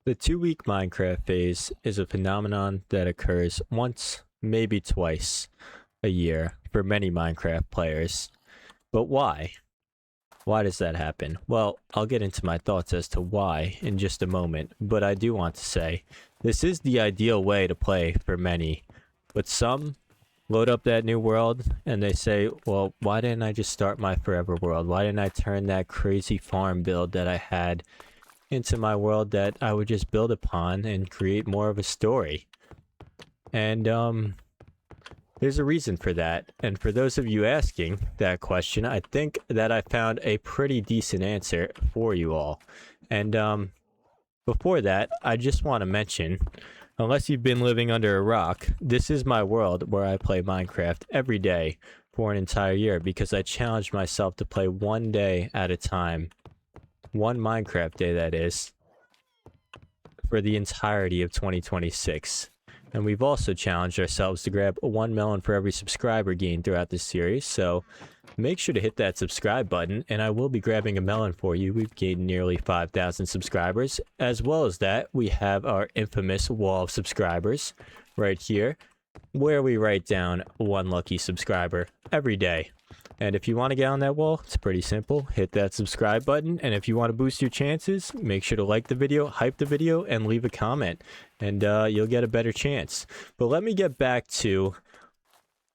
The 2 week Minecraft phase is a phenomenon that occurs once, maybe twice a year for many Minecraft players. But why? Why does that happen? Well, I'll get into my thoughts as to why in just a moment, but I do want to say this is the ideal way to play for many. But some load up that new world and they say, well, why didn't I just start my forever world? Why didn't I turn that crazy farm build that I had into my world that I would just build upon and create more of a story? And there's a reason for that. And for those of you asking that question, I think that I found a pretty decent answer for you all. And before that, I just want to mention, unless you've been living under a rock, this is my world where I play Minecraft every day for an entire year because I challenged myself to play one day at a time. One Minecraft day, that is, for the entirety of 2026. And we've also challenged ourselves to grab 1 melon for every subscriber gained throughout this series, so make sure to hit that subscribe button, and I will be grabbing a melon for you. We've gained nearly 5,000 subscribers. As well as that, we have our infamous wall of subscribers right here, where we write down one lucky subscriber every day. And if you want to get on that wall, it's pretty simple. Hit that subscribe button. And if you want to boost your chances, make sure to like the video, hype the video, and leave a comment. And you'll get a better chance. But let me get back to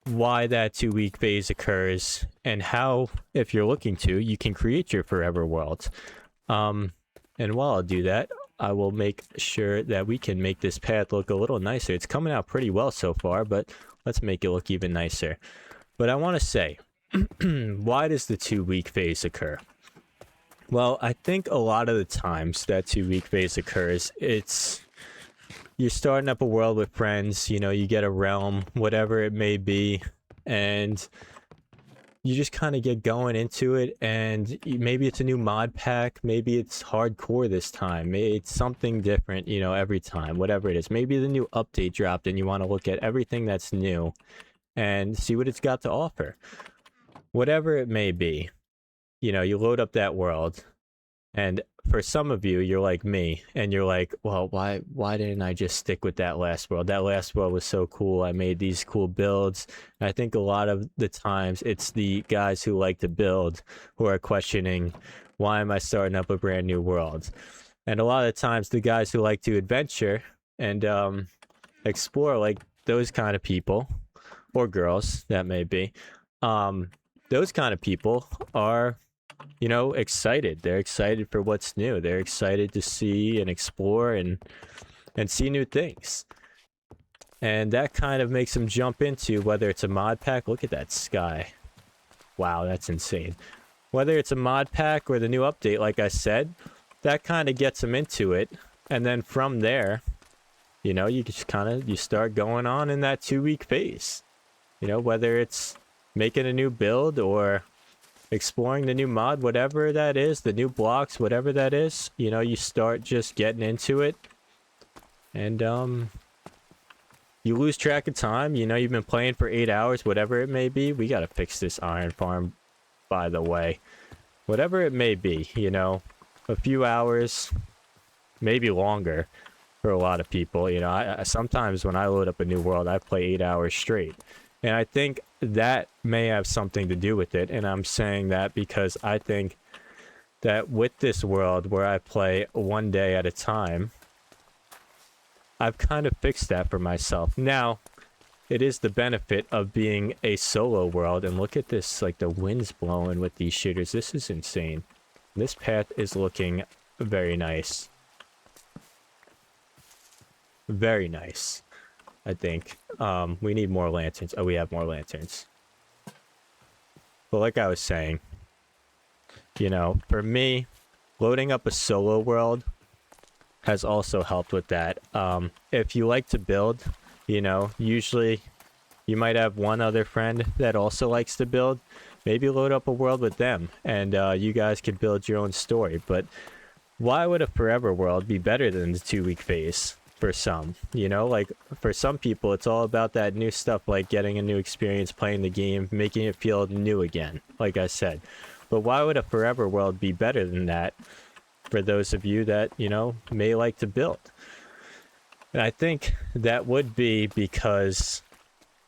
why that 2 week phase occurs and how, if you're looking to, you can create your forever world. And while I'll do that, I will make sure that we can make this path look a little nicer. It's coming out pretty well so far, but let's make it look even nicer. But I want to say, why does the 2 week phase occur? Well, I think a lot of the times that 2 week phase occurs, it's you're starting up a world with friends, you know, you get a realm, whatever it may be, and you just kind of get going into it, and maybe it's a new mod pack, maybe it's hardcore this time, maybe it's something different, you know, every time, whatever it is. Maybe the new update dropped and you want to look at everything that's new and see what it's got to offer. Whatever it may be, you know, you load up that world, and for some of you, you're like me, and you're like, well, why didn't I just stick with that last world? That last world was so cool. I made these cool builds. And I think a lot of the times it's the guys who like to build who are questioning, why am I starting up a brand new world? And a lot of the times the guys who like to adventure and explore, like those kind of people, or girls, that may be, those kind of people are, you know, excited. They're excited for what's new. They're excited to see and explore and see new things. And that kind of makes them jump into whether it's a mod pack. Look at that sky. Wow, that's insane. Whether it's a mod pack or the new update, like I said, that kind of gets them into it. And then from there, you know, you just you start going on in that 2 week phase. You know, whether it's making a new build or exploring the new mod, whatever that is, the new blocks, whatever that is, you know, you start just getting into it. And you lose track of time. You know, you've been playing for 8 hours, whatever it may be. We gotta fix this iron farm, by the way. Whatever it may be, you know, a few hours, maybe longer for a lot of people. You know, I sometimes when I load up a new world, I play 8 hours straight. And I think that may have something to do with it. And I'm saying that because I think that with this world where I play one day at a time, I've kind of fixed that for myself. Now, it is the benefit of being a solo world. And look at this, like the wind's blowing with these shitters. This is insane. This path is looking very nice. Very nice. I think. We need more lanterns. Oh, we have more lanterns. But like I was saying, you know, for me, loading up a solo world has also helped with that. If you like to build, you know, usually you might have one other friend that also likes to build. Maybe load up a world with them, and you guys can build your own story. But why would a forever world be better than the 2 week phase? For some, you know, like for some people, it's all about that new stuff, like getting a new experience playing the game, making it feel new again, like I said. But why would a forever world be better than that? for those of you that, may like to build. And I think that would be because,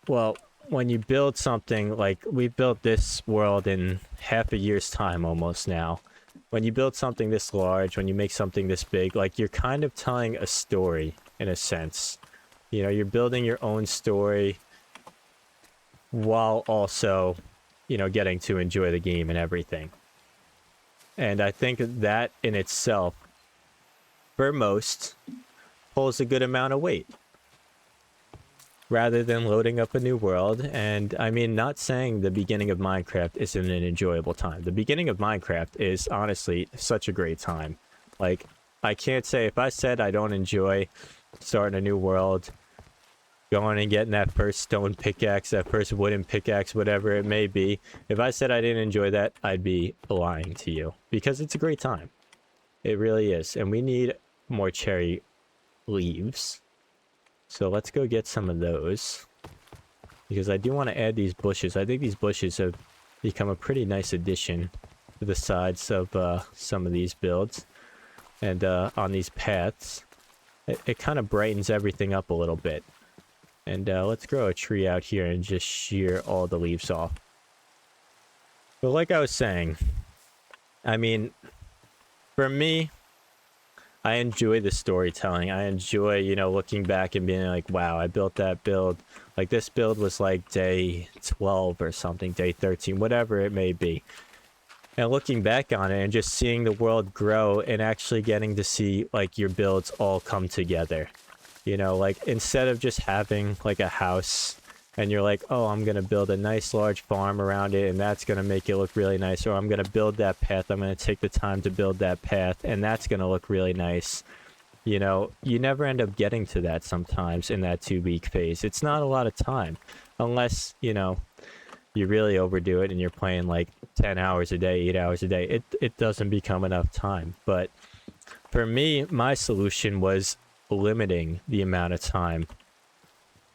well, when you build something like we built this world in half a year's time almost now, when you build something this large, when you make something this big, like you're kind of telling a story in a sense. You're building your own story while also, getting to enjoy the game and everything. And I think that in itself, for most, pulls a good amount of weight. Rather than loading up a new world. And I mean, not saying the beginning of Minecraft isn't an enjoyable time. The beginning of Minecraft is honestly such a great time. Like, I can't say, if I said I don't enjoy starting a new world, going and getting that first stone pickaxe, that first wooden pickaxe, whatever it may be, if I said I didn't enjoy that, I'd be lying to you. Because it's a great time. It really is. And we need more cherry leaves. So let's go get some of those. Because I do want to add these bushes. I think these bushes have become a pretty nice addition to the sides of some of these builds. And on these paths, it kind of brightens everything up a little bit. And let's grow a tree out here and just shear all the leaves off. But like I was saying, I mean, for me, I enjoy the storytelling. I enjoy, looking back and being like, wow, I built that build. Like, this build was like day 12 or something, day 13, whatever it may be. And looking back on it and just seeing the world grow and actually getting to see, like, your builds all come together. Like, instead of just having, like, a house and you're like, oh, I'm going to build a nice large farm around it and that's going to make it look really nice, or I'm going to build that path, I'm going to take the time to build that path and that's going to look really nice. You never end up getting to that sometimes in that 2-week phase. It's not a lot of time unless, you really overdo it and you're playing like 10 hours a day, 8 hours a day. It doesn't become enough time. But for me, my solution was limiting the amount of time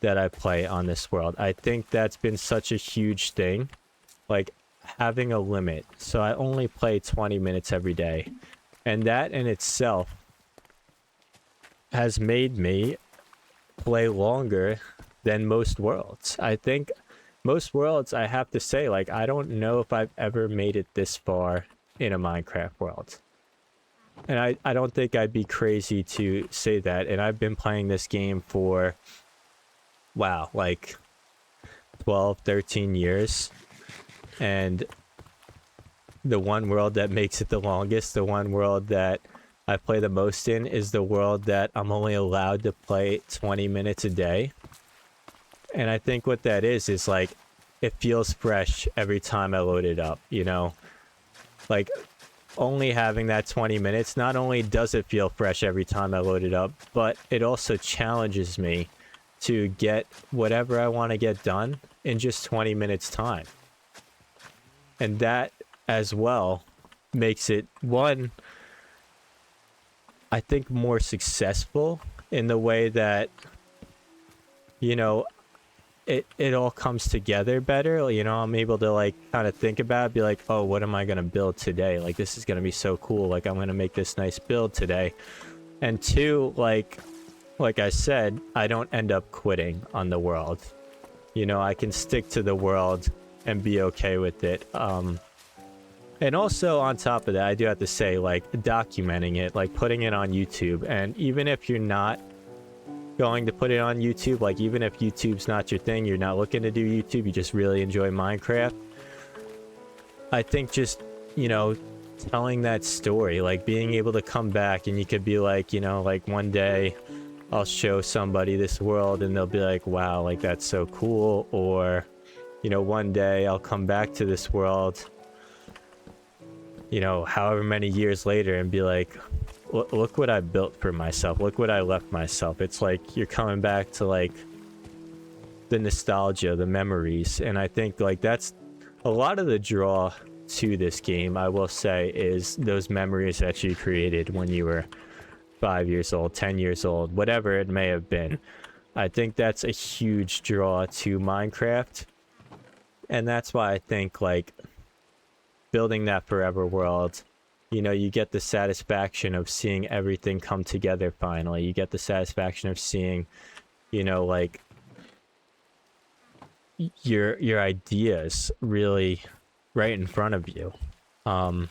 that I play on this world. I think that's been such a huge thing, like having a limit. So I only play 20 minutes every day, and that in itself has made me play longer than most worlds. I think most worlds, I have to say, like, I don't know if I've ever made it this far in a Minecraft world. And I don't think I'd be crazy to say that. And I've been playing this game for, wow, like 12, 13 years. And the one world that makes it the longest, the one world that I play the most in, is the world that I'm only allowed to play 20 minutes a day. And I think what that is like, it feels fresh every time I load it up, Like, only having that 20 minutes, not only does it feel fresh every time I load it up, but it also challenges me to get whatever I want to get done in just 20 minutes time. And that as well makes it, one, I think, more successful in the way that, it all comes together better. I'm able to, like, kind of think about it, be like, oh, what am I going to build today? Like, this is going to be so cool. Like, I'm going to make this nice build today. And two, like I said, I don't end up quitting on the world. I can stick to the world and be okay with it. And also on top of that, I do have to say, like, documenting it, like putting it on YouTube. And even if you're not going to put it on YouTube, like, even if YouTube's not your thing, you're not looking to do YouTube, you just really enjoy Minecraft, I think just, telling that story, like being able to come back and you could be like, like, one day I'll show somebody this world and they'll be like, wow, like, that's so cool. Or, one day I'll come back to this world, however many years later, and be like, look what I built for myself. Look what I left myself. It's like you're coming back to, like, the nostalgia, the memories. And I think, like, that's a lot of the draw to this game, I will say, is those memories that you created when you were 5 years old, 10 years old, whatever it may have been. I think that's a huge draw to Minecraft. And that's why I think, like, building that forever world, you know, you get the satisfaction of seeing everything come together finally. You get the satisfaction of seeing, you know, like your ideas really right in front of you. And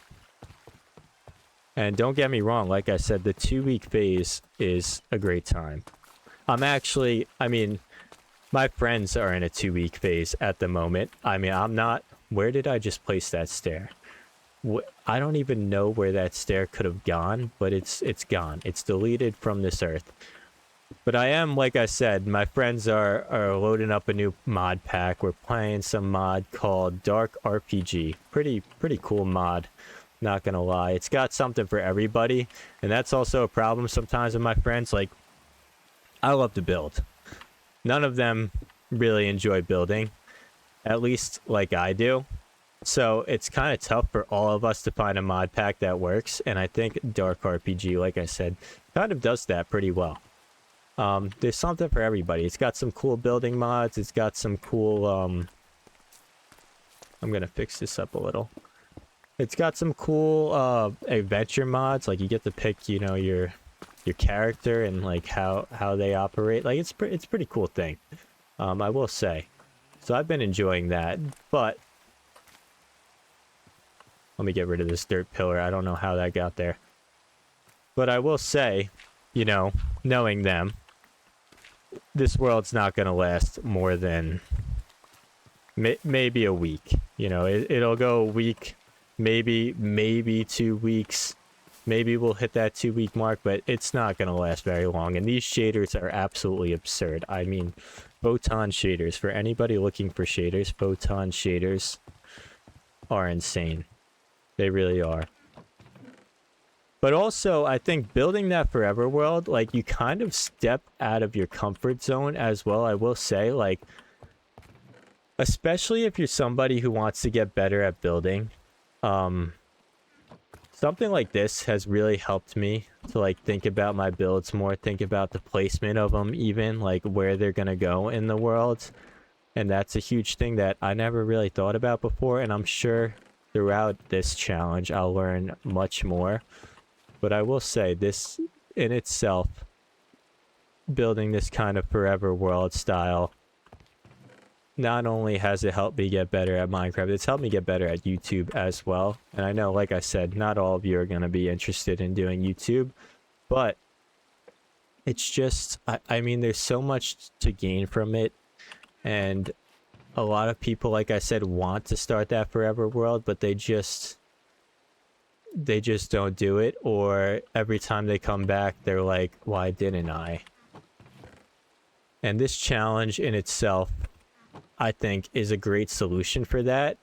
don't get me wrong, like I said, the 2-week phase is a great time. I mean, my friends are in a 2-week phase at the moment. I mean, I'm not. Where did I just place that stair? I don't even know where that stair could have gone, but it's gone. It's deleted from this earth. But I am, like I said, my friends are loading up a new mod pack. We're playing some mod called Dark RPG. Pretty cool mod, not gonna lie. It's got something for everybody, and that's also a problem sometimes with my friends. Like, I love to build. None of them really enjoy building, at least like I do. So it's kind of tough for all of us to find a mod pack that works, and I think Dark RPG, like I said, kind of does that pretty well. There's something for everybody. It's got some cool building mods. It's got some cool, I'm gonna fix this up a little. It's got some cool, adventure mods. Like, you get to pick, you know, your character and, like, how they operate. Like, it's a pretty cool thing. I will say. So I've been enjoying that, but let me get rid of this dirt pillar. I don't know how that got there. But I will say, you know, knowing them, this world's not going to last more than maybe a week. You know, it'll go a week, maybe 2 weeks. Maybe we'll hit that 2-week mark, but it's not going to last very long. And these shaders are absolutely absurd. I mean, photon shaders. For anybody looking for shaders, photon shaders are insane. They really are. But also, I think building that forever world, like, you kind of step out of your comfort zone as well, I will say. Like, especially if you're somebody who wants to get better at building. Something like this has really helped me to, like, think about my builds more, think about the placement of them even, like, where they're gonna go in the world. And that's a huge thing that I never really thought about before, and I'm sure throughout this challenge I'll learn much more. But I will say, this in itself, building this kind of forever world style, not only has it helped me get better at Minecraft, it's helped me get better at YouTube as well. And I know, like I said, not all of you are going to be interested in doing YouTube, but it's just, I mean, there's so much to gain from it. And a lot of people, like I said, want to start that forever world, but they just don't do it. Or every time they come back, they're like, why didn't I? And this challenge in itself, I think, is a great solution for that,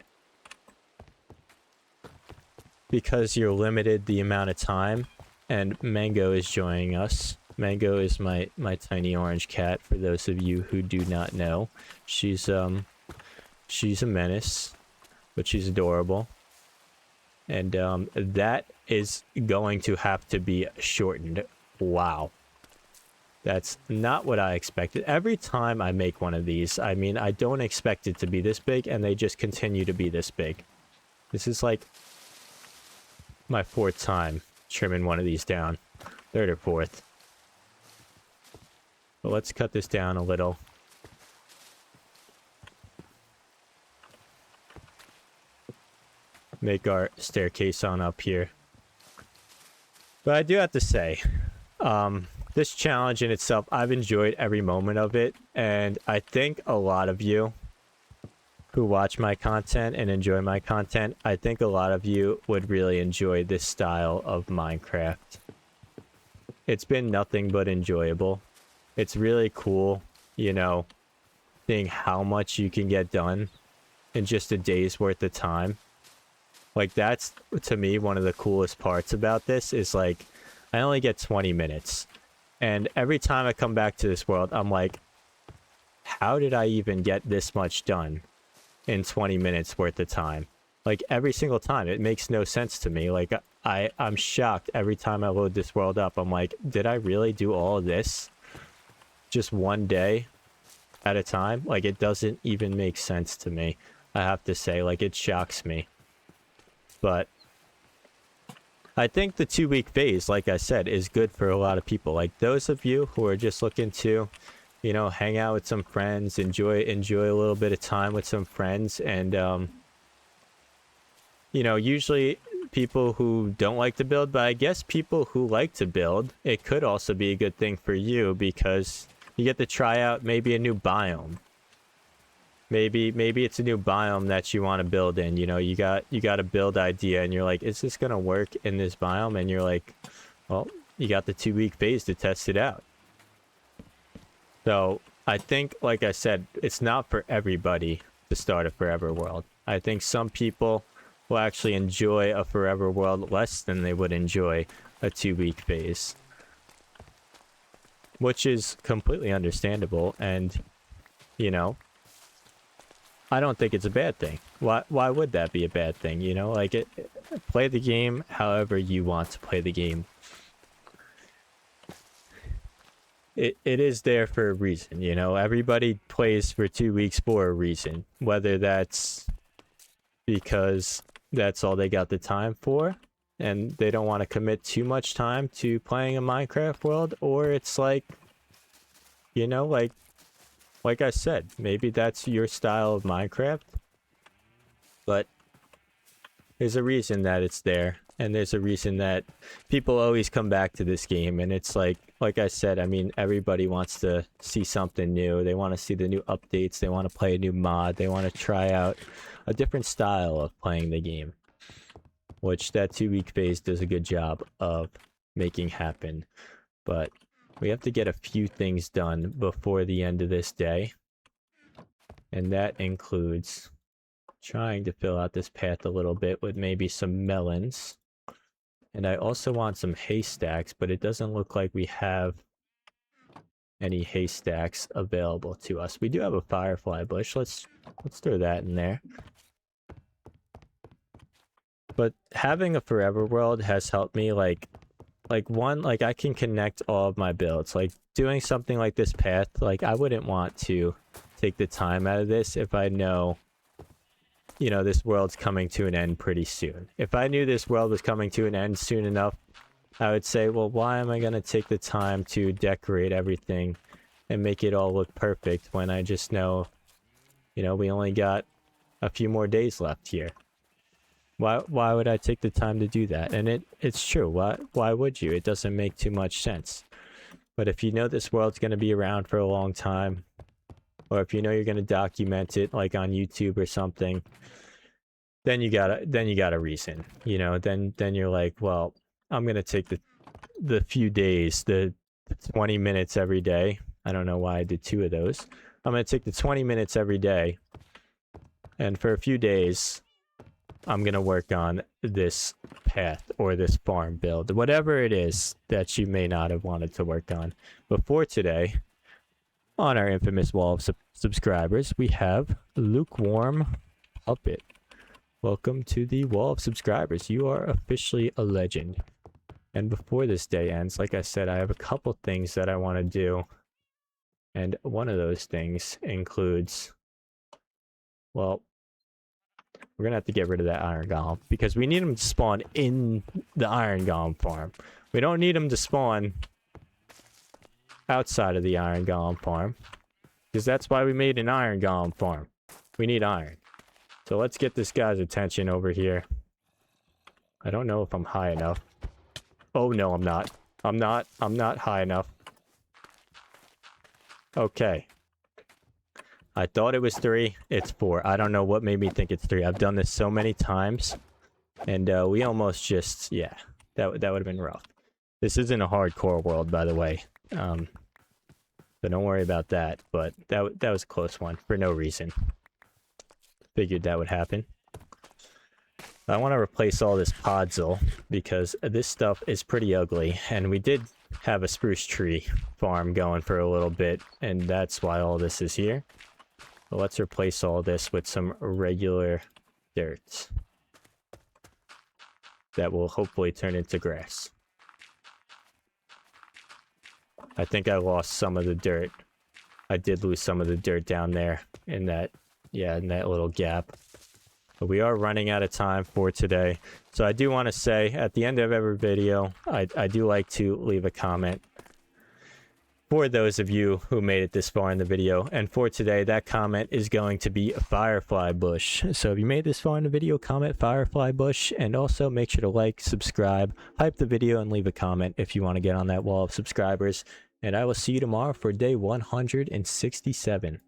because you're limited the amount of time. And Mango is joining us. Mango is my tiny orange cat, for those of you who do not know. She's a menace, but she's adorable. And that is going to have to be shortened. Wow. That's not what I expected. Every time I make one of these, I mean, I don't expect it to be this big, and they just continue to be this big. This is like my 4th time trimming one of these down. 3rd or 4th. But let's cut this down a little. Make our staircase on up here. But I do have to say, this challenge in itself, I've enjoyed every moment of it, and I think a lot of you who watch my content and enjoy my content, I think a lot of you would really enjoy this style of Minecraft. It's been nothing but enjoyable. It's really cool, you know, seeing how much you can get done in just a day's worth of time. Like, that's, to me, one of the coolest parts about this is, like, I only get 20 minutes. And every time I come back to this world, I'm like, how did I even get this much done in 20 minutes worth of time? Like, every single time. It makes no sense to me. Like, I'm shocked every time I load this world up. I'm like, did I really do all of this just one day at a time? Like, it doesn't even make sense to me, I have to say. Like, it shocks me. But I think the 2-week phase, like I said, is good for a lot of people. Like those of you who are just looking to, you know, hang out with some friends, enjoy a little bit of time with some friends, and you know, usually people who don't like to build, but I guess people who like to build, it could also be a good thing for you because you get to try out maybe a new biome. Maybe it's a new biome that you want to build in. You know, you got a build idea and you're like, is this gonna work in this biome? And you're like, well, you got the 2-week phase to test it out. So I think, like I said, it's not for everybody to start a forever world. I think some people will actually enjoy a forever world less than they would enjoy a 2-week phase, which is completely understandable. And you know, I don't think it's a bad thing. Why would that be a bad thing? You know, like play the game however you want to play the game. It is there for a reason, you know. Everybody plays for 2 weeks for a reason, whether that's because that's all they got the time for and they don't want to commit too much time to playing a Minecraft world, or it's like, you know, like I said, maybe that's your style of Minecraft, but there's a reason that it's there, and there's a reason that people always come back to this game. And it's like I said, I mean, everybody wants to see something new. They want to see the new updates. They want to play a new mod. They want to try out a different style of playing the game, which that 2-week phase does a good job of making happen. But we have to get a few things done before the end of this day, and that includes trying to fill out this path a little bit with maybe some melons. And I also want some haystacks, but it doesn't look like we have any haystacks available to us. We do have a firefly bush. Let's throw that in there. But having a forever world has helped me, like I can connect all of my builds. Like doing something like this path, like I wouldn't want to take the time out of this if I know, you know, this world's coming to an end pretty soon. If I knew this world was coming to an end soon enough, I would say, well, why am I going to take the time to decorate everything and make it all look perfect when I just know, you know, we only got a few more days left here? Why would I take the time to do that? And it's true. Why would you? It doesn't make too much sense. But if you know this world's going to be around for a long time, or if you know you're going to document it like on YouTube or something, then you got a reason. You know, then you're like, well, I'm going to take the few days, the 20 minutes every day. I don't know why I did 2 of those. I'm going to take the 20 minutes every day, and for a few days I'm going to work on this path or this farm build, whatever it is that you may not have wanted to work on. Before today, on our infamous wall of subscribers, we have Lukewarm Puppet. Welcome to the wall of subscribers. You are officially a legend. And before this day ends, like I said, I have a couple things that I want to do. And one of those things includes, well, we're going to have to get rid of that iron golem because we need him to spawn in the iron golem farm. We don't need him to spawn outside of the iron golem farm because that's why we made an iron golem farm. We need iron. So let's get this guy's attention over here. I don't know if I'm high enough. Oh no, I'm not. I'm not high enough. Okay. I thought it was 3. It's 4. I don't know what made me think it's 3. I've done this so many times. And we almost just, yeah, that would have been rough. This isn't a hardcore world, by the way. So don't worry about that. But that was a close one for no reason. Figured that would happen. I want to replace all this podzol because this stuff is pretty ugly. And we did have a spruce tree farm going for a little bit. And that's why all this is here. So let's replace all this with some regular dirt that will hopefully turn into grass. I think I lost some of the dirt. I did lose some of the dirt down there in that, yeah, in that little gap. But we are running out of time for today. So I do want to say at the end of every video, I do like to leave a comment for those of you who made it this far in the video. And for today, that comment is going to be Firefly Bush. So if you made this far in the video, comment Firefly Bush. And also make sure to like, subscribe, hype the video, and leave a comment if you want to get on that wall of subscribers. And I will see you tomorrow for day 167.